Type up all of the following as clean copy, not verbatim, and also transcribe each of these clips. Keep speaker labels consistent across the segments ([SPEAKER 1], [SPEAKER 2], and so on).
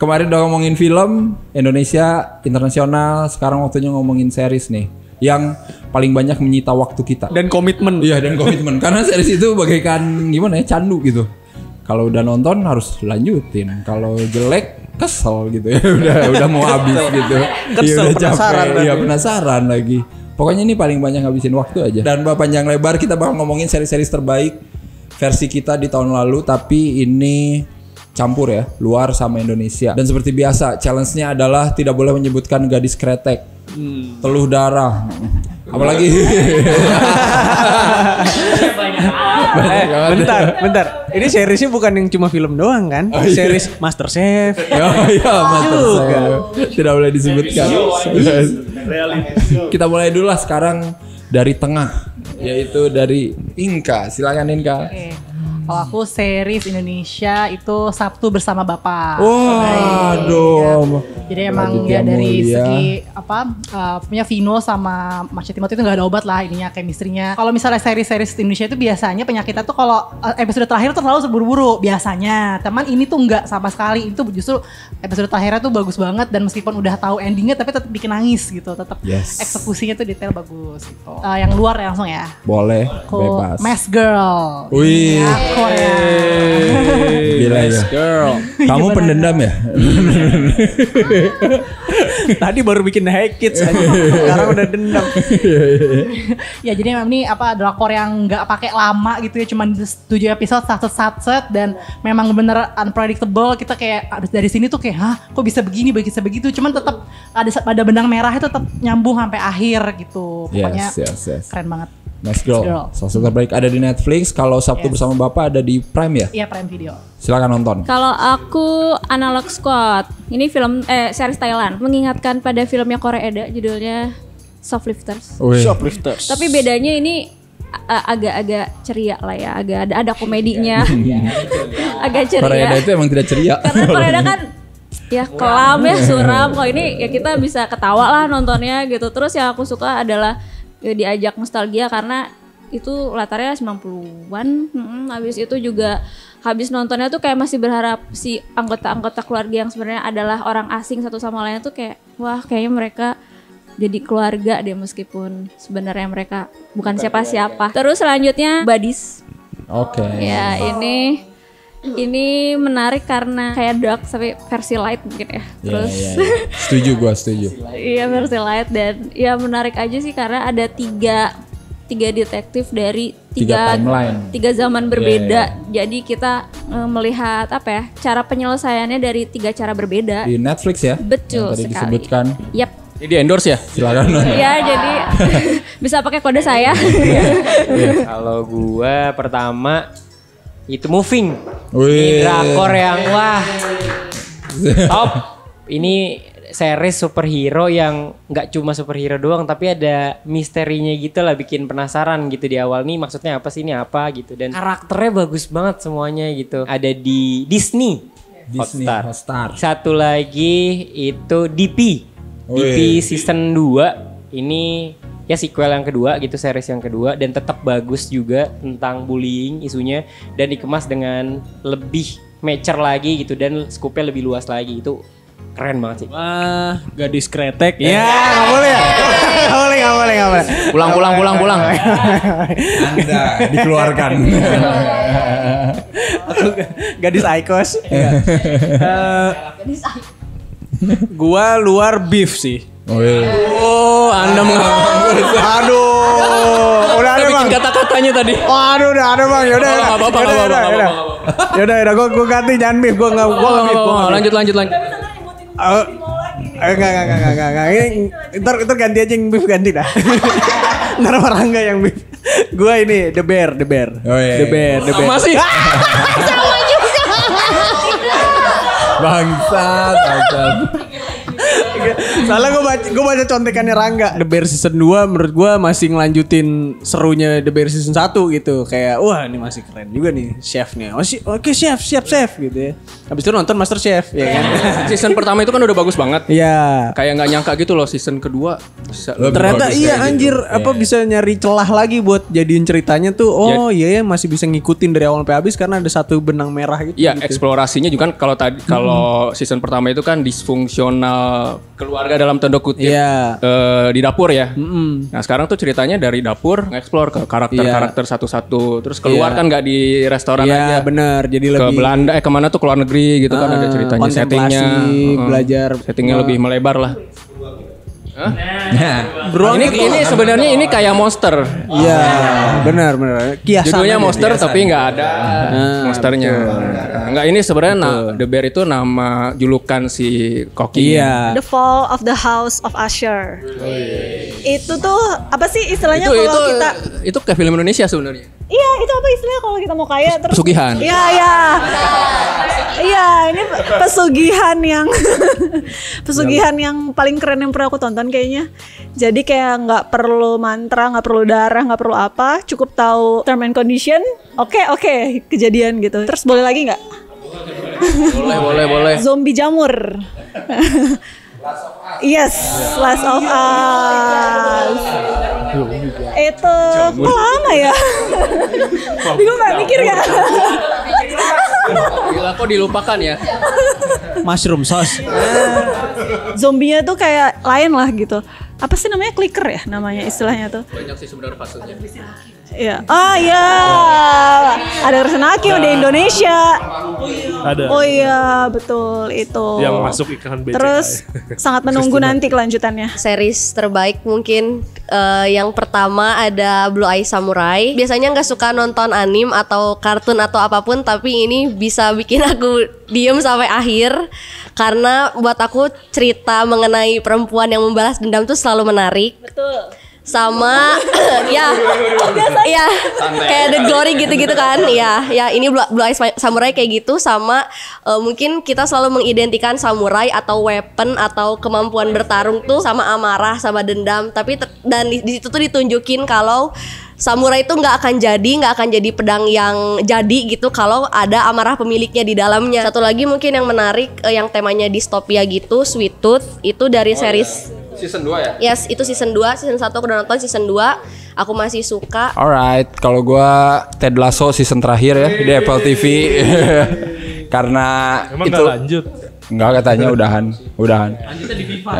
[SPEAKER 1] Kemarin udah ngomongin film Indonesia, internasional, sekarang waktunya ngomongin series nih yang paling banyak menyita waktu kita.
[SPEAKER 2] Dan komitmen.
[SPEAKER 1] Iya, dan komitmen. Karena series itu bagaikan gimana ya, candu gitu. Kalau udah nonton harus lanjutin. Kalau jelek kesel gitu ya. udah mau habis gitu.
[SPEAKER 2] Kesel,
[SPEAKER 1] udah
[SPEAKER 2] penasaran
[SPEAKER 1] capek. Iya, penasaran lagi. Pokoknya ini paling banyak ngabisin waktu aja. Dan panjang lebar kita bakal ngomongin seri-seri terbaik versi kita di tahun lalu, tapi ini campur ya, luar sama Indonesia. Dan seperti biasa, challenge-nya adalah tidak boleh menyebutkan gadis kretek, teluh darah, apalagi.
[SPEAKER 2] Bentar. Ini seriesnya bukan yang cuma film doang kan?
[SPEAKER 1] Oh, iya.
[SPEAKER 2] Series MasterChef.
[SPEAKER 1] Iya, Master. Tidak boleh disebutkan. Kita mulai dulu lah sekarang dari tengah, yaitu dari Inka. Silakan Inka.
[SPEAKER 3] Oke. Kalau aku series Indonesia itu Sabtu Bersama Bapak.
[SPEAKER 1] Waduh.
[SPEAKER 3] Jadi emang
[SPEAKER 1] Raditya
[SPEAKER 3] ya dari
[SPEAKER 1] Mulia.
[SPEAKER 3] segi punya Vino sama Masya Timothy itu nggak ada obat lah ininya chemistry-nya. Kalau misalnya series-series Indonesia itu biasanya penyakitnya tuh kalau episode terakhir tuh terlalu buru-buru biasanya. Teman ini tuh nggak sama sekali. Itu justru episode terakhirnya tuh bagus banget dan meskipun udah tahu endingnya tapi tetap bikin nangis gitu. Tetap eksekusinya tuh detail bagus gitu. Yang luar ya langsung ya.
[SPEAKER 1] Boleh,
[SPEAKER 3] Aku
[SPEAKER 1] bebas.
[SPEAKER 3] Mask Girl.
[SPEAKER 1] Wih.
[SPEAKER 3] Ya, Korea.
[SPEAKER 1] Gila ya.
[SPEAKER 2] Girl.
[SPEAKER 1] Kamu pendendam ya?
[SPEAKER 2] Tadi baru bikin Hey Kids aja. Sekarang udah dendam.
[SPEAKER 3] Ya jadi memang ini drakor yang nggak pakai lama gitu ya, cuman 7 episode satset dan memang bener unpredictable. Kita kayak dari sini tuh kayak hah kok bisa begini begitu, cuman tetap ada benang merahnya tetap nyambung sampai akhir gitu. Pokoknya
[SPEAKER 1] Yes.
[SPEAKER 3] keren banget.
[SPEAKER 1] Mask Girl. Salah satu terbaik ada di Netflix. Kalau Sabtu Bersama Bapak ada di Prime ya?
[SPEAKER 3] Iya, Prime Video.
[SPEAKER 1] Silakan nonton.
[SPEAKER 4] Kalau aku Analog Squad, ini film series Thailand, mengingatkan pada filmnya Korea Eda, judulnya Shoplifters.
[SPEAKER 2] Shoplifters.
[SPEAKER 4] Tapi bedanya ini agak-agak ceria lah ya, agak ada komedinya, agak ceria.
[SPEAKER 1] Korea itu emang tidak ceria.
[SPEAKER 4] Karena Korea kan ya kelam ya, suram. Kalau ini ya kita bisa ketawa lah nontonnya gitu. Terus yang aku suka adalah diajak nostalgia karena itu latarnya 90-an. Habis itu juga habis nontonnya tuh kayak masih berharap si anggota-anggota keluarga yang sebenarnya adalah orang asing satu sama lain tuh kayak wah kayaknya mereka jadi keluarga deh meskipun sebenarnya mereka bukan siapa-siapa. Terus selanjutnya Buddies.
[SPEAKER 1] Oke.
[SPEAKER 4] Ya ini menarik karena kayak dark tapi versi light mungkin ya. Terus
[SPEAKER 1] Setuju.
[SPEAKER 4] iya versi light dan ya menarik aja sih karena ada tiga detektif dari tiga zaman berbeda. Jadi kita melihat apa ya cara penyelesaiannya dari 3 cara berbeda.
[SPEAKER 1] Di Netflix ya?
[SPEAKER 4] Betul
[SPEAKER 1] yang tadi
[SPEAKER 4] sekali.
[SPEAKER 1] disebutkan.
[SPEAKER 4] Yap.
[SPEAKER 2] Jadi endorse ya?
[SPEAKER 1] Silakan.
[SPEAKER 4] Ya jadi bisa pakai kode saya.
[SPEAKER 5] Kalau gua pertama itu Moving.
[SPEAKER 1] Wih.
[SPEAKER 5] Ini drakor yang wah top. Ini series superhero yang nggak cuma superhero doang tapi ada misterinya gitu lah, bikin penasaran gitu di awal nih maksudnya apa sih, ini apa gitu, dan karakternya bagus banget semuanya gitu. Ada di Disney Hotstar. Satu lagi itu DP season 2 ini ya sequel yang kedua gitu, series yang kedua, dan tetap bagus juga tentang bullying isunya dan dikemas dengan lebih mature lagi gitu dan scope-nya lebih luas lagi. Itu keren banget sih.
[SPEAKER 2] Wah, gadis kretek. Ya, enggak boleh ya. Enggak boleh.
[SPEAKER 5] Pulang.
[SPEAKER 1] Anda dikeluarkan.
[SPEAKER 2] Aku gadis Aikos. Gua luar beef sih. Oh, Anda aduh. Udah ada
[SPEAKER 5] bikin kata-katanya tadi.
[SPEAKER 2] Waduh, udah ada Bang. Yaudah. Yaudah, gua ganti jangan beef. Gua enggak beef.
[SPEAKER 5] Lanjut.
[SPEAKER 2] Enggak. Ntar ganti aja yang beef, ganti dah. Ntar Rangga yang beef. Gua ini The Bear.
[SPEAKER 1] Oh, iya.
[SPEAKER 2] The Bear.
[SPEAKER 5] Masih.
[SPEAKER 4] Sama juga.
[SPEAKER 1] Bangsat.
[SPEAKER 2] Soalnya gue baca contekannya Rangga. The Bear season 2 menurut gue masih ngelanjutin serunya The Bear season 1 gitu. Kayak wah ini masih keren juga nih chefnya. Oke chef, siap chef gitu ya. Habis itu nonton Master Chef ya kan.
[SPEAKER 6] Season pertama itu kan udah bagus banget.
[SPEAKER 2] Iya.
[SPEAKER 6] Kayak nggak nyangka gitu loh season kedua bisa
[SPEAKER 2] Ternyata
[SPEAKER 1] bagus
[SPEAKER 2] iya
[SPEAKER 1] kayak
[SPEAKER 2] anjir
[SPEAKER 1] gitu.
[SPEAKER 2] apa bisa nyari celah lagi buat jadiin ceritanya tuh. Oh iya ya masih bisa ngikutin dari awal sampai habis karena ada satu benang merah gitu.
[SPEAKER 6] Iya,
[SPEAKER 2] gitu.
[SPEAKER 6] eksplorasinya juga kan kalau season pertama itu kan disfungsional keluarga dalam tanda kutip
[SPEAKER 2] Iya.
[SPEAKER 6] di dapur ya. Nah sekarang tuh ceritanya dari dapur nge-explore ke karakter-karakter satu-satu. Terus keluar
[SPEAKER 2] Iya.
[SPEAKER 6] kan nggak di restoran
[SPEAKER 2] Iya
[SPEAKER 6] aja.
[SPEAKER 2] bener jadi
[SPEAKER 6] Ke
[SPEAKER 2] lebih
[SPEAKER 6] Belanda kemana tuh ke luar negeri gitu kan ada ceritanya
[SPEAKER 2] kontemplasi,
[SPEAKER 6] settingnya.
[SPEAKER 2] belajar.
[SPEAKER 6] Settingnya lebih melebar lah.
[SPEAKER 2] Beruang
[SPEAKER 6] Ini sebenarnya ini kayak monster.
[SPEAKER 2] Iya benar kiasan
[SPEAKER 6] Judulnya
[SPEAKER 2] aja.
[SPEAKER 6] monster tapi nggak ada monsternya. Enggak ini sebenarnya The Bear itu nama julukan si Koki.
[SPEAKER 2] Iya.
[SPEAKER 7] The Fall of the House of Usher. Itu tuh apa sih istilahnya
[SPEAKER 6] Itu
[SPEAKER 7] kalau kita
[SPEAKER 6] itu kayak film Indonesia sebenarnya.
[SPEAKER 7] Iya, itu apa istilahnya kalau kita mau kaya terus
[SPEAKER 6] Pesugihan.
[SPEAKER 7] Iya, iya. Iya, ini pesugihan yang pesugihan yang paling keren yang pernah aku tonton kayaknya. Jadi kayak nggak perlu mantra, nggak perlu darah, nggak perlu apa, cukup tahu term and condition. Oke, kejadian gitu. Terus boleh lagi nggak?
[SPEAKER 6] Boleh.
[SPEAKER 7] Zombie jamur. Yes, Last of Us. Itu kok lama ya? Bingung gak mikir gak?
[SPEAKER 6] Gila kok dilupakan ya.
[SPEAKER 2] Mushroom sauce.
[SPEAKER 7] Zombinya tuh kayak lain lah gitu. Apa sih namanya, clicker ya namanya istilahnya tuh?
[SPEAKER 6] Banyak sih sebenarnya fasenya.
[SPEAKER 7] Iya. Ah ya, ada Resenaki di Indonesia.
[SPEAKER 8] Ada.
[SPEAKER 7] Oh iya betul itu.
[SPEAKER 8] Yang masuk iklan BCA.
[SPEAKER 7] Terus sangat menunggu nanti kelanjutannya.
[SPEAKER 9] Series terbaik mungkin yang pertama ada Blue Eye Samurai. Biasanya nggak suka nonton anime atau kartun atau apapun, tapi ini bisa bikin aku diem sampai akhir karena buat aku cerita mengenai perempuan yang membalas dendam tuh selalu menarik.
[SPEAKER 7] Betul.
[SPEAKER 9] Sama ya kayak The Glory gitu-gitu kan ya ini Blue Eye Samurai kayak gitu. Sama mungkin kita selalu mengidentikan samurai atau weapon atau kemampuan bertarung tuh sama amarah sama dendam, tapi dan di situ tuh ditunjukin kalau samurai itu nggak akan jadi pedang yang jadi gitu kalau ada amarah pemiliknya di dalamnya. Satu lagi mungkin yang menarik yang temanya distopia gitu, Sweet Tooth, itu dari series
[SPEAKER 6] Season 2 ya?
[SPEAKER 9] Yes, itu season 2, season 1 aku udah nonton, season 2 aku masih suka.
[SPEAKER 1] Alright, kalau gua Ted Lasso season terakhir ya di Apple TV. Karena
[SPEAKER 8] Emang
[SPEAKER 1] itu
[SPEAKER 8] gak lanjut?
[SPEAKER 1] Enggak, katanya udahan. Lanjutnya di FIFA.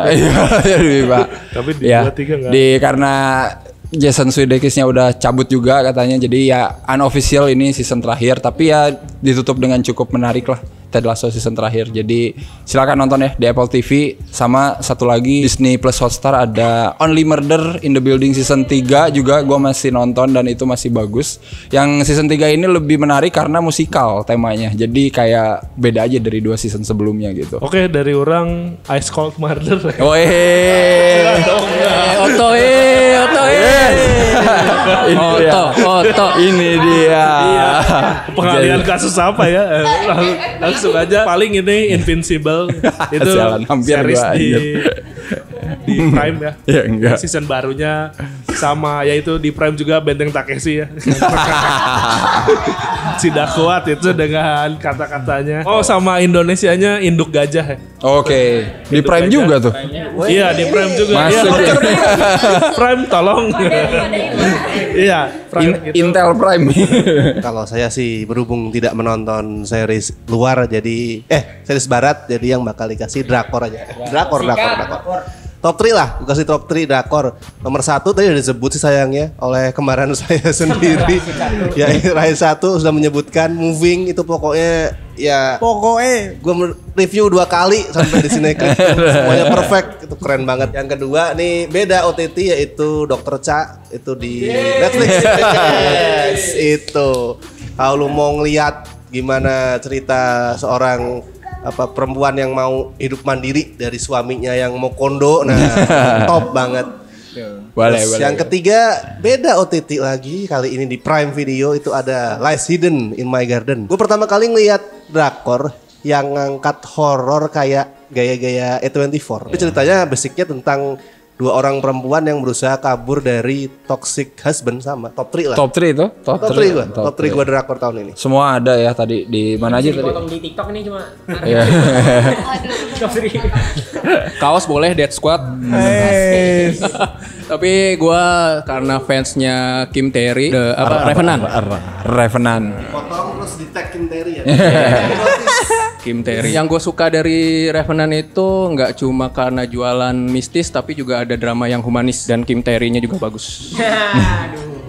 [SPEAKER 1] Iya, di FIFA.
[SPEAKER 8] Tapi di
[SPEAKER 1] Ya,
[SPEAKER 8] 2-3 enggak.
[SPEAKER 1] karena Jason Sudeikisnya udah cabut juga katanya, jadi ya unofficial ini season terakhir, tapi ya ditutup dengan cukup menarik lah Ted Lasso season terakhir. Jadi silakan nonton ya di Apple TV. Sama satu lagi Disney Plus Hotstar ada Only Murder in the Building season 3 juga gua masih nonton dan itu masih bagus. Yang season 3 ini lebih menarik karena musikal temanya. Jadi kayak beda aja dari 2 season sebelumnya gitu.
[SPEAKER 8] Oke, dari orang Ice Cold Murder.
[SPEAKER 1] Woi. Oto. Ini dia.
[SPEAKER 8] Pengalihan kasus apa ya? Langsung aja. Paling ini Invincible. Itu
[SPEAKER 1] Sialan, hampir
[SPEAKER 8] series
[SPEAKER 1] gua
[SPEAKER 8] di Prime ya.
[SPEAKER 1] Ya enggak.
[SPEAKER 8] Season barunya sama yaitu di Prime juga Benteng Takeshi ya. Tidak kuat itu dengan kata-katanya. Oh, sama Indonesianya Induk Gajah ya.
[SPEAKER 1] Oke. Di Prime juga tuh.
[SPEAKER 8] Iya, di Prime juga. Iya,
[SPEAKER 1] Masuk ya.
[SPEAKER 8] Prime tolong. Iya, Prime gitu.
[SPEAKER 1] Intel Prime.
[SPEAKER 10] Kalau saya sih berhubung tidak menonton series luar jadi series barat jadi yang bakal dikasih drakor aja. Drakor. Top 3 lah, gue kasih top 3 drakor. Nomor 1 tadi udah disebut sih sayangnya oleh kembaran saya sendiri. Ya Rai 1 sudah menyebutkan Moving itu pokoknya gue review 2 kali sampai di sini semuanya perfect, itu keren banget. Yang kedua nih beda OTT yaitu Dr. Cha itu di Netflix. Yes, itu. Kalau lu mau ngeliat gimana cerita seorang perempuan yang mau hidup mandiri dari suaminya yang mau kondo, nah top banget.
[SPEAKER 1] Boleh.
[SPEAKER 10] Yang ketiga beda OTT lagi, kali ini di Prime Video itu ada Lies Hidden in My Garden. Gue pertama kali ngeliat drakor yang ngangkat horor kayak gaya-gaya A24. Itu ceritanya basicnya tentang 2 orang perempuan yang berusaha kabur dari toxic husband sama top 3 lah.
[SPEAKER 1] Top 3 itu?
[SPEAKER 10] Top 3 gua drakor tahun ini.
[SPEAKER 1] Semua ada ya tadi di mana aja tadi?
[SPEAKER 5] Potong di TikTok ini cuma.
[SPEAKER 1] Iya.
[SPEAKER 6] Kaos boleh Dead Squad. Tapi gue karena fansnya Kim Tae-ri, Revenant.
[SPEAKER 10] Potong terus di tag Kim Tae-ri ya.
[SPEAKER 6] Kim Tae-ri. Yang gue suka dari Revenant itu nggak cuma karena jualan mistis, tapi juga ada drama yang humanis dan Kim Tae-ri-nya juga bagus.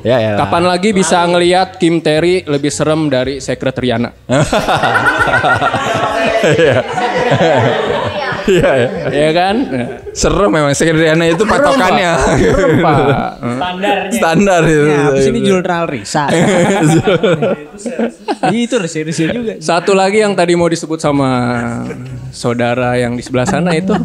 [SPEAKER 1] Ya.
[SPEAKER 6] Kapan lagi bisa ngelihat Kim Tae-ri lebih serem dari Secret Rihanna? Iya kan?
[SPEAKER 1] Serem memang Sekretariana itu patokannya. Standar itu.
[SPEAKER 2] Ya, habis ini Jurnal Risa. Itu seriusnya juga.
[SPEAKER 6] Satu lagi yang tadi mau disebut sama saudara yang di sebelah sana itu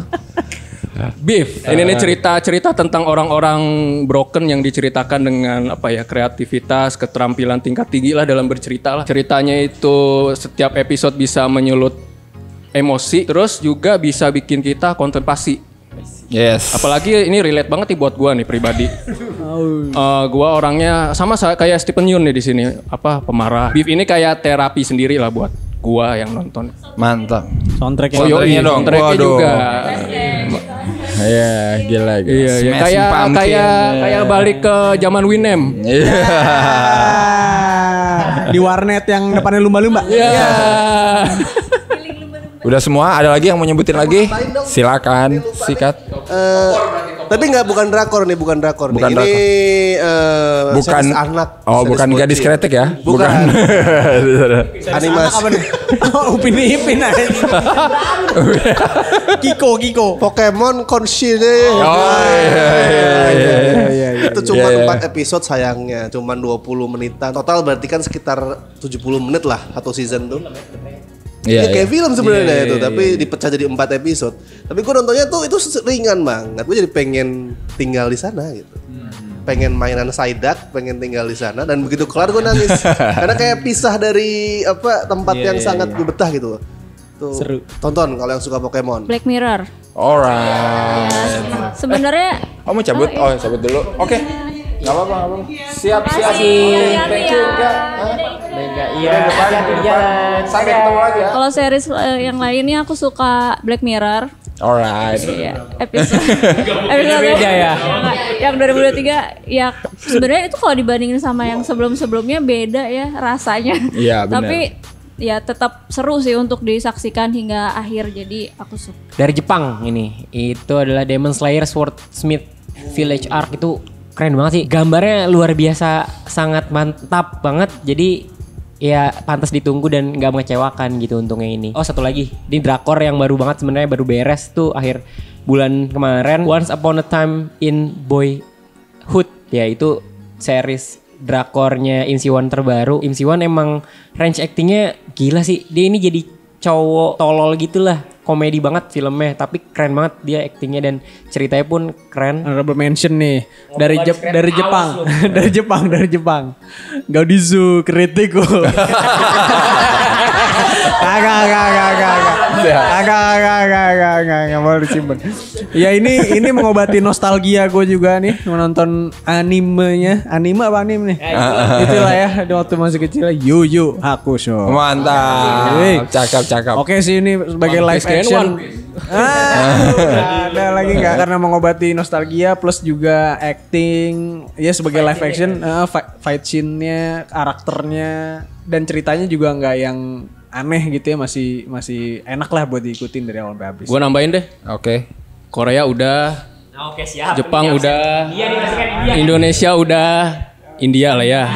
[SPEAKER 6] Beef. Ini nih cerita tentang orang-orang broken yang diceritakan dengan kreativitas, keterampilan tingkat tinggi lah dalam bercerita lah. Ceritanya itu setiap episode bisa menyulut emosi, terus juga bisa bikin kita kontemplasi.
[SPEAKER 1] Yes.
[SPEAKER 6] Apalagi ini relate banget nih buat gua nih pribadi. Gua orangnya sama kayak Stephen Yeun nih di sini, pemarah. Beef ini kayak terapi sendiri lah buat gua yang nonton.
[SPEAKER 1] Mantap.
[SPEAKER 2] Soundtracknya
[SPEAKER 1] dong.
[SPEAKER 6] Soundtracknya juga.
[SPEAKER 1] Iya, gila.
[SPEAKER 6] Iya. Kayak balik ke zaman Winem.
[SPEAKER 1] Iya.
[SPEAKER 2] Di warnet yang depannya lumba-lumba.
[SPEAKER 6] Iya.
[SPEAKER 1] Udah semua, ada lagi yang mau nyebutin lagi? Silakan, sikat.
[SPEAKER 10] Tapi bukan drakor nih.
[SPEAKER 1] Bukan
[SPEAKER 10] Ini
[SPEAKER 1] bukan
[SPEAKER 10] anak.
[SPEAKER 1] Oh, bukan gadis kretek ya?
[SPEAKER 10] Bukan. Animasi.
[SPEAKER 2] Upin Ipin aja. Kiko.
[SPEAKER 10] Pokemon Conscience.
[SPEAKER 1] Oh iya.
[SPEAKER 10] Itu cuma 4 episode sayangnya, cuma 20 menitan. Total berarti kan sekitar 70 menit lah satu season tuh.
[SPEAKER 1] Iya,
[SPEAKER 10] kayak film sebenarnya itu, tapi dipecah jadi 4 episode. Tapi gue nontonnya tuh itu ringan banget. Gue jadi pengen tinggal di sana gitu. Pengen mainan Psyduck, pengen tinggal di sana, dan begitu kelar gue nangis. Karena kayak pisah dari tempat yang sangat gue betah gitu. Tuh, seru. Tonton kalau yang suka Pokemon.
[SPEAKER 4] Black Mirror.
[SPEAKER 1] Alright.
[SPEAKER 4] Sebenarnya
[SPEAKER 1] mau cabut? Oh, cabut dulu. Oke. Gak apa-apa. Siap. Thank you.
[SPEAKER 5] Iya.
[SPEAKER 1] Sampai ketemu lagi ya.
[SPEAKER 4] Kalau series yang lainnya aku suka Black Mirror.
[SPEAKER 1] Alright.
[SPEAKER 4] Iya, episode beda ya. Yang 2023 ya sebenarnya itu kalau dibandingin sama yang sebelum-sebelumnya beda ya rasanya.
[SPEAKER 1] Iya, benar.
[SPEAKER 4] Tapi ya tetap seru sih untuk disaksikan hingga akhir, jadi aku suka.
[SPEAKER 5] Dari Jepang ini, itu adalah Demon Slayer Swordsmith Village Arc. Itu keren banget sih, gambarnya luar biasa, sangat mantap banget. Jadi ya pantas ditunggu dan gak mengecewakan gitu untungnya ini. Oh, satu lagi, ini drakor yang baru banget sebenarnya, baru beres tuh akhir bulan kemarin, Once Upon a Time in Boyhood. Ya itu series drakornya IMC1 terbaru. IMC1 emang range actingnya gila sih. Dia ini jadi cowok tolol gitulah. Komedi banget filmnya, tapi keren banget dia actingnya dan ceritanya pun keren.
[SPEAKER 2] Honorable mention nih dari Jepang. dari Jepang. Gaudizu Kritiko. Kagak mau disimpan. Ya ini mengobati nostalgia gue juga nih menonton animenya. Anime apa anime nih? Itulah ya waktu masih kecil. Yu Yu Hakusho.
[SPEAKER 1] Mantap. Cakep.
[SPEAKER 2] Oke sih, ini sebagai live action. Ada lagi nggak? Karena mengobati nostalgia plus juga acting ya sebagai live action, fight scene-nya, karakternya dan ceritanya juga nggak yang aneh gitu ya, masih enak lah buat diikutin dari awal sampai habis.
[SPEAKER 6] Gue nambahin deh.
[SPEAKER 1] Oke.
[SPEAKER 6] Korea udah,
[SPEAKER 5] Oke, siap.
[SPEAKER 6] Jepang udah, Indonesia udah, India lah ya.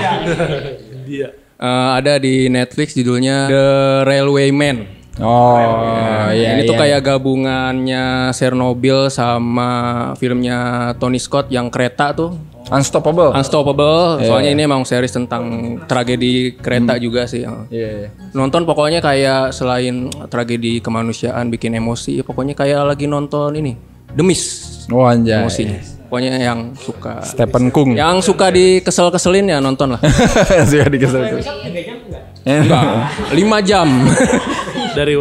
[SPEAKER 6] Ada di Netflix judulnya The Railwayman.
[SPEAKER 1] Oh iya.
[SPEAKER 6] Ini tuh kayak gabungannya Chernobyl sama filmnya Tony Scott yang kereta tuh. Unstoppable. Soalnya ini emang series tentang tragedi kereta juga sih.
[SPEAKER 1] Iya.
[SPEAKER 6] Nonton pokoknya kayak selain tragedi kemanusiaan bikin emosi, pokoknya kayak lagi nonton ini The Mist.
[SPEAKER 1] Oh anjay.
[SPEAKER 6] Emosinya. Pokoknya yang suka
[SPEAKER 1] Stephen Kung.
[SPEAKER 6] Yang suka dikesel-keselin ya nonton lah.
[SPEAKER 1] Suka dikesel-keselin.
[SPEAKER 6] Enggak, 5 jam.
[SPEAKER 8] Dari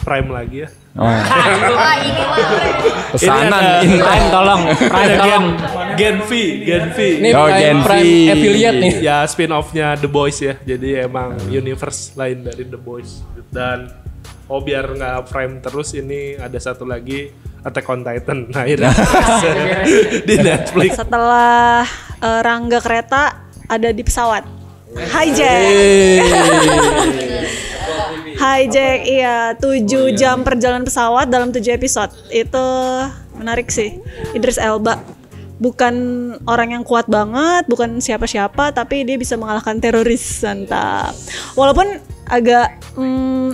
[SPEAKER 8] Prime lagi ya.
[SPEAKER 1] Oh.
[SPEAKER 9] Ini mah.
[SPEAKER 1] Pesanan
[SPEAKER 8] Ini
[SPEAKER 5] Prime tolong.
[SPEAKER 8] Ada Gen V.
[SPEAKER 5] Ini
[SPEAKER 1] Oh,
[SPEAKER 5] Prime,
[SPEAKER 1] Gen V.
[SPEAKER 5] Prime affiliate nih.
[SPEAKER 8] Ya spin-off-nya The Boys ya. Jadi emang universe lain dari The Boys. Dan biar nggak Prime terus, ini ada satu lagi Attack on Titan. Nah, akhirnya di Netflix.
[SPEAKER 7] Setelah Rangga Kereta ada di pesawat. Hijack. Hijack, iya 7 jam perjalanan pesawat dalam 7 episode. Itu menarik sih. Idris Elba bukan orang yang kuat banget, bukan siapa-siapa, tapi dia bisa mengalahkan teroris. Mantap. Walaupun agak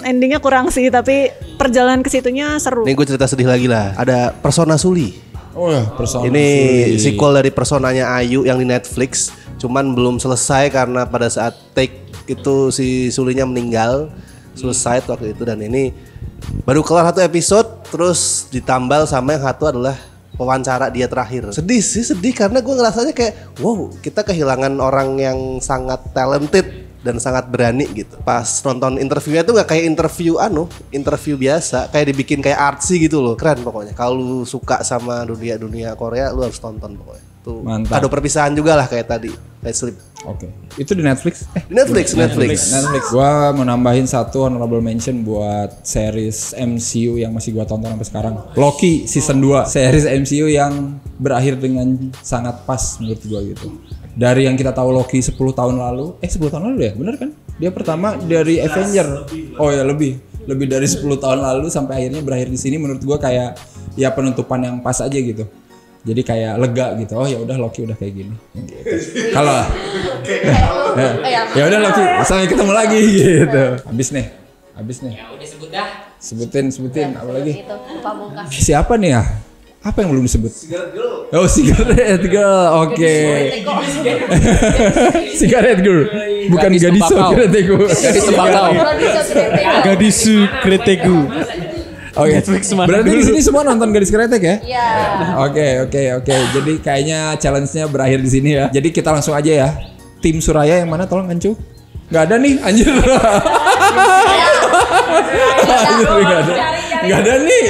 [SPEAKER 7] endingnya kurang sih, tapi perjalanan ke situnya seru.
[SPEAKER 10] Nih gue cerita sedih lagi lah. Ada Persona Suli.
[SPEAKER 1] Oh ya, Persona
[SPEAKER 10] Ini
[SPEAKER 1] Suli.
[SPEAKER 10] sequel dari Personanya Ayu yang di Netflix. Cuman belum selesai karena pada saat take itu si Sulinya meninggal. Suicide waktu itu, dan ini baru kelar 1 episode, terus ditambal sama yang satu adalah wawancara dia terakhir. Sedih sih, sedih karena gue ngerasanya kayak wow, kita kehilangan orang yang sangat talented dan sangat berani gitu. Pas nonton interviewnya tuh gak kayak interview biasa, kayak dibikin kayak artsy gitu loh. Keren pokoknya. Kalau lu suka sama dunia Korea, lu harus tonton pokoknya. Tuh
[SPEAKER 1] Mantap.
[SPEAKER 10] kado perpisahan juga lah kayak tadi. Let's Sleep.
[SPEAKER 1] Oke. Itu di Netflix?
[SPEAKER 10] Di Netflix.
[SPEAKER 1] Gua mau nambahin satu honorable mention buat series MCU yang masih gua tonton sampai sekarang. Loki season 2, series MCU yang berakhir dengan sangat pas menurut gua gitu. Dari yang kita tahu Loki 10 tahun lalu, 10 tahun lalu ya, bener kan? Dia pertama dari Avenger. Oh ya, lebih dari 10 tahun lalu sampai akhirnya berakhir di sini, menurut gua kayak ya penutupan yang pas aja gitu. Jadi kayak lega gitu. Oh ya udah, Loki udah kayak gini. Gitu. Kalau ya udah Loki, sampai ketemu lagi gitu. Habis nih. Ya udah sebut dah. Sebutin apa lagi?
[SPEAKER 9] Itu Pamungkas.
[SPEAKER 1] Siapa nih ya? Apa yang belum disebut? Cigarette Girl. Oh, Cigarette Girl. Oke. Cigarette Girl. Bukan gadis Cigarette Girl.
[SPEAKER 5] Gadis tembakau.
[SPEAKER 2] Gadis Kretegu.
[SPEAKER 1] Oke. Berarti di sini semua nonton Gadis Kretek ya?
[SPEAKER 9] Iya.
[SPEAKER 1] Oke. Jadi kayaknya challenge-nya berakhir di sini ya. Jadi kita langsung aja ya. Tim Suraya yang mana, tolong Ancu? Gak ada nih, anjir. Gak ada nih.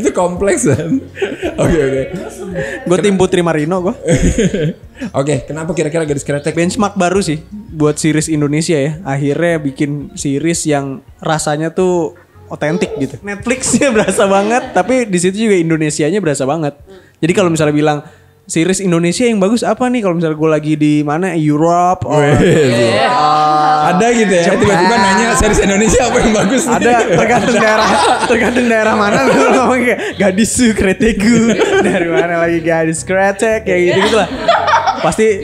[SPEAKER 1] Itu kompleks kan. Oke.
[SPEAKER 2] Gue tim Putri Marino gue.
[SPEAKER 1] Oke, kenapa kira-kira Gadis Kretek?
[SPEAKER 2] Benchmark baru sih buat series Indonesia ya. Akhirnya bikin series yang rasanya tuh otentik gitu. Netflixnya berasa banget, tapi di situ juga Indonesianya berasa banget. Jadi kalau misalnya bilang series Indonesia yang bagus apa nih? Kalau misalnya gue lagi di mana, Europe,
[SPEAKER 1] ada gitu ya. Tiba-tiba nanya series Indonesia apa yang bagus nih?
[SPEAKER 2] Ada, tergantung daerah mana lu ngomong kayak Gadis Kretegu, dari mana lagi Gadis Kretek kayak gitu lah. Pasti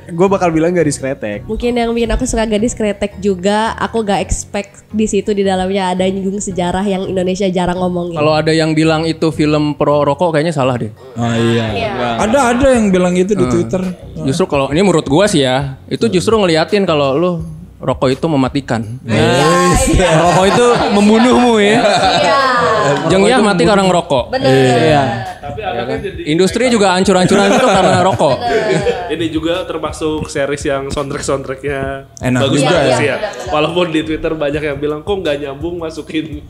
[SPEAKER 2] gue bakal bilang Gadis Kretek.
[SPEAKER 9] Mungkin yang bikin aku suka Gadis Kretek juga, aku gak expect di situ di dalamnya ada nyinggung sejarah yang Indonesia jarang ngomongin.
[SPEAKER 6] Kalau ada yang bilang itu film pro rokok kayaknya salah deh.
[SPEAKER 1] Oh iya. Ada yang bilang gitu di Twitter.
[SPEAKER 6] Justru kalau ini menurut gua sih ya, itu justru ngeliatin kalau lu rokok itu mematikan.
[SPEAKER 2] Rokok itu membunuhmu ya.
[SPEAKER 6] Jengyah mati karena ngerokok.
[SPEAKER 9] Bener.
[SPEAKER 8] Tapi anaknya jadi
[SPEAKER 6] Industri juga hancur-hancuran itu karena rokok.
[SPEAKER 8] ini juga termasuk series yang soundtracknya
[SPEAKER 1] Enak
[SPEAKER 8] bagus
[SPEAKER 1] juga
[SPEAKER 8] banget
[SPEAKER 1] ya.
[SPEAKER 8] sih ya. Walaupun di Twitter banyak yang bilang kok nggak nyambung masukin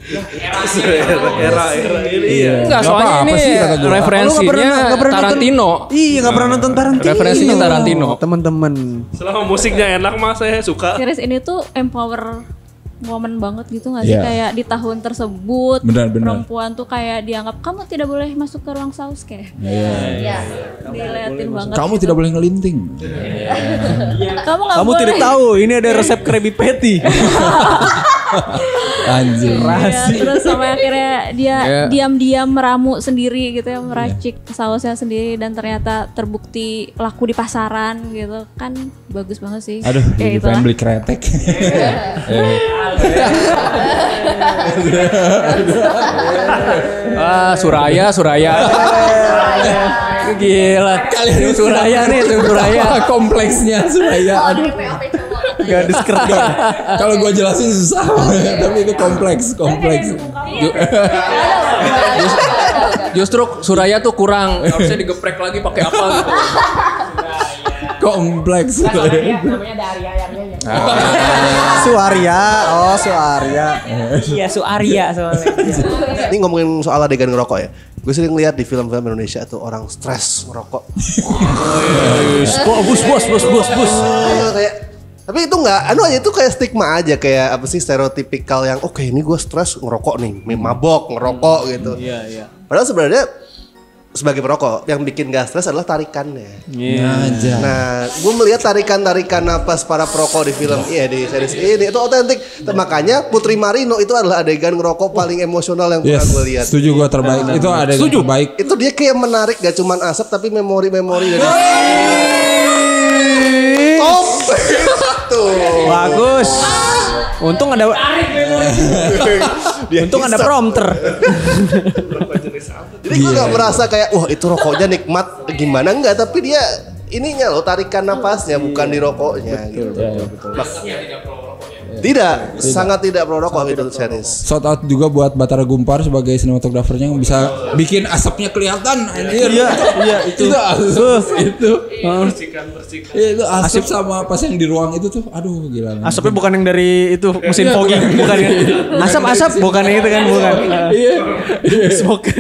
[SPEAKER 8] era ini. Iya.
[SPEAKER 6] Enggak, soalnya
[SPEAKER 1] apa-apa
[SPEAKER 6] ini
[SPEAKER 1] sih kata gua.
[SPEAKER 6] referensinya
[SPEAKER 2] Nggak pernah
[SPEAKER 6] Tarantino.
[SPEAKER 2] Iya, nggak pernah nonton Tarantino.
[SPEAKER 6] Referensinya Tarantino.
[SPEAKER 2] Temen-temen.
[SPEAKER 8] Selama musiknya enak mah saya suka.
[SPEAKER 4] Series ini tuh empower woman banget gitu gak sih?
[SPEAKER 1] Iya.
[SPEAKER 4] Kayak di tahun tersebut
[SPEAKER 1] Benar.
[SPEAKER 4] perempuan tuh kayak dianggap kamu tidak boleh masuk ke ruang saus kayak.
[SPEAKER 9] Iya.
[SPEAKER 4] Diliatin banget.
[SPEAKER 1] Kamu tidak boleh ngelinting.
[SPEAKER 4] Kamu gak
[SPEAKER 2] Kamu
[SPEAKER 4] boleh.
[SPEAKER 2] tidak tahu ini ada resep Krabby Patty.
[SPEAKER 1] Anjing.
[SPEAKER 4] Iya, terus sampai akhirnya dia diam-diam meramu sendiri gitu ya, meracik sausnya sendiri dan ternyata terbukti laku di pasaran gitu kan, bagus banget sih.
[SPEAKER 1] Aduh, jadi
[SPEAKER 4] Kayak
[SPEAKER 1] pengen
[SPEAKER 4] itulah.
[SPEAKER 1] beli kretek.
[SPEAKER 6] Suraya. Gila.
[SPEAKER 1] Kalian
[SPEAKER 6] Suraya nih, itu Suraya.
[SPEAKER 1] Kompleksnya Suraya. Aduh.
[SPEAKER 2] Gadis Kretek.
[SPEAKER 1] Kalau gua jelasin susah, tapi itu kompleks.
[SPEAKER 6] Justru Suraya tuh kurang. Harusnya digeprek lagi pakai apa gitu.
[SPEAKER 1] Kompleks.
[SPEAKER 5] Namanya dari ayamnya.
[SPEAKER 2] Suarya. Oh, Suarya.
[SPEAKER 5] Iya, Suarya soalnya.
[SPEAKER 10] Ini ngomongin soal adegan ngerokok ya. Gue sering lihat di film-film Indonesia tuh orang stres ngerokok.
[SPEAKER 2] Bus.
[SPEAKER 10] Kayak, tapi itu nggak, aja itu kayak stigma aja, kayak apa sih stereotipikal yang oke ini gue stres ngerokok nih, mabok ngerokok gitu.
[SPEAKER 2] Iya.
[SPEAKER 10] Padahal sebenarnya sebagai perokok yang bikin gak stres adalah tarikannya. Nah, gue melihat tarikan-tarikan napas para perokok di film di series ini itu otentik. Makanya Putri Marino itu adalah adegan ngerokok paling emosional yang pernah gue lihat.
[SPEAKER 1] Setuju gue terbaik. Itu adegan terbaik.
[SPEAKER 10] Itu dia kayak menarik gak cuman asap tapi memori-memori dari top. Tuh.
[SPEAKER 2] Bagus. Untung ada prompter.
[SPEAKER 10] Jadi gue gak merasa kayak wah itu rokoknya nikmat gimana, enggak, tapi dia ininya loh, tarikan napasnya bukan di rokoknya gitu. Tidak, sangat tidak pro rokok itu series.
[SPEAKER 1] Shout out juga buat Batara Gumpar sebagai sinematografernya yang bisa bikin asapnya kelihatan. Anjir.
[SPEAKER 2] Iya,
[SPEAKER 1] itu asap itu.
[SPEAKER 8] Bersihkan.
[SPEAKER 1] Itu asap sama pas yang di ruang itu tuh, aduh gila.
[SPEAKER 2] Asapnya bukan yang dari itu mesin fogging, bukan kan? Asap bukan yang itu kan, bukan.
[SPEAKER 1] Iya.
[SPEAKER 2] Smoke.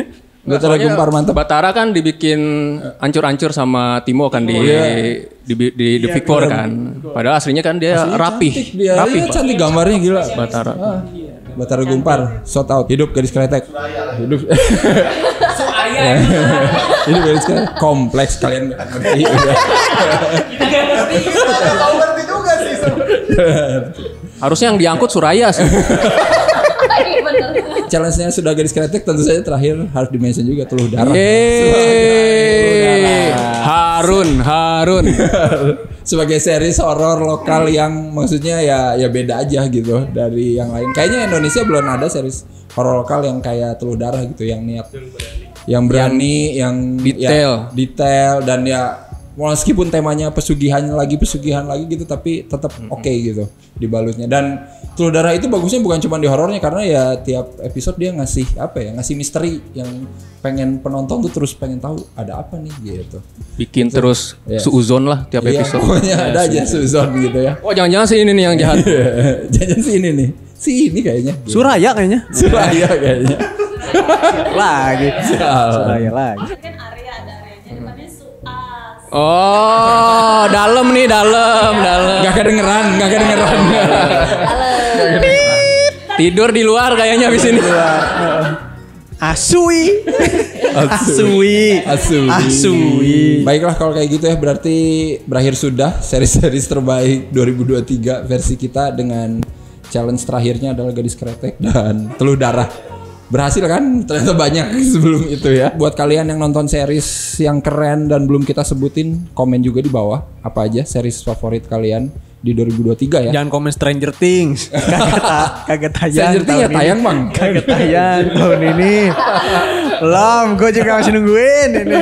[SPEAKER 1] Batara Gumpar mantap.
[SPEAKER 6] Batara kan dibikin ancur-ancur sama Timo kan di The Big Four kan. Padahal aslinya kan dia rapih.
[SPEAKER 1] Rapih. Cantik gambarnya gila.
[SPEAKER 6] Batara.
[SPEAKER 1] Batara Gumpar, shout out. Hidup gadis kretek. Hidup. Hidup gadis kretek. Kompleks kalian nggak ngerti.
[SPEAKER 10] Ngerti juga sih.
[SPEAKER 6] Harusnya yang diangkut Suraya sih.
[SPEAKER 1] Challenge-nya sudah gadis kretek, tentu saja terakhir harus di-mention juga Teluh Darah. Harun. Sebagai series horor lokal yang maksudnya ya beda aja gitu dari yang lain. Kayaknya Indonesia belum ada series horor lokal yang kayak Teluh Darah gitu, yang niat, yang berani, yang detail dan ya meskipun temanya pesugihan lagi gitu tapi tetap oke gitu dibalutnya. Dan Teluh Darah itu bagusnya bukan cuma di horornya, karena ya tiap episode dia ngasih ngasih misteri yang pengen penonton tuh terus pengen tahu ada apa nih gitu.
[SPEAKER 6] Bikin gitu. Terus suuzon lah tiap episode.
[SPEAKER 1] Pokoknya ada aja suuzon gitu ya.
[SPEAKER 6] Oh jangan-jangan si ini nih yang jahat.
[SPEAKER 1] Jangan si ini nih. Si ini kayaknya.
[SPEAKER 2] Suraya kayaknya.
[SPEAKER 1] Suraya kayaknya.
[SPEAKER 2] Lagi. Suraya lagi.
[SPEAKER 6] Oh, dalam.
[SPEAKER 1] Gak kedengeran.
[SPEAKER 6] Tidur di luar kayaknya abis ini.
[SPEAKER 2] Asui.
[SPEAKER 1] Baiklah kalau kayak gitu ya, berarti berakhir sudah seri-seri terbaik 2023 versi kita dengan challenge terakhirnya adalah Gadis Kretek dan Teluh Darah. Berhasil kan? Ternyata banyak sebelum itu ya. Buat kalian yang nonton series yang keren dan belum kita sebutin, komen juga di bawah apa aja series favorit kalian di 2023 ya.
[SPEAKER 2] Jangan komen Stranger Things. Kagak tayang.
[SPEAKER 1] Stranger Things ya tayang, Bang.
[SPEAKER 2] Kagak tayang tahun ini. Gue juga masih nungguin ini.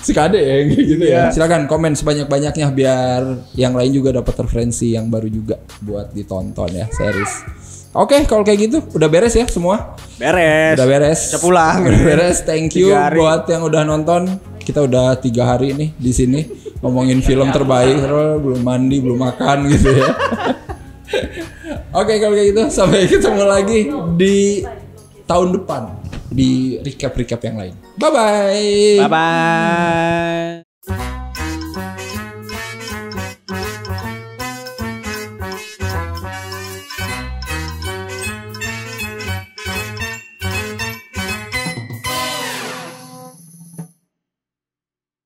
[SPEAKER 1] Suka ada ya gitu ya. Silakan komen sebanyak-banyaknya biar yang lain juga dapat referensi yang baru juga buat ditonton ya series. Oke, kalau kayak gitu udah beres ya semua?
[SPEAKER 2] Beres.
[SPEAKER 1] Udah beres.
[SPEAKER 2] Bisa pulang.
[SPEAKER 1] Udah beres. Thank you buat yang udah nonton. Kita udah 3 hari nih di sini ngomongin film terbaik, belum mandi, belum makan gitu ya. Oke, kalau kayak gitu sampai ketemu lagi di tahun depan di recap yang lain. Bye bye.
[SPEAKER 2] Bye bye.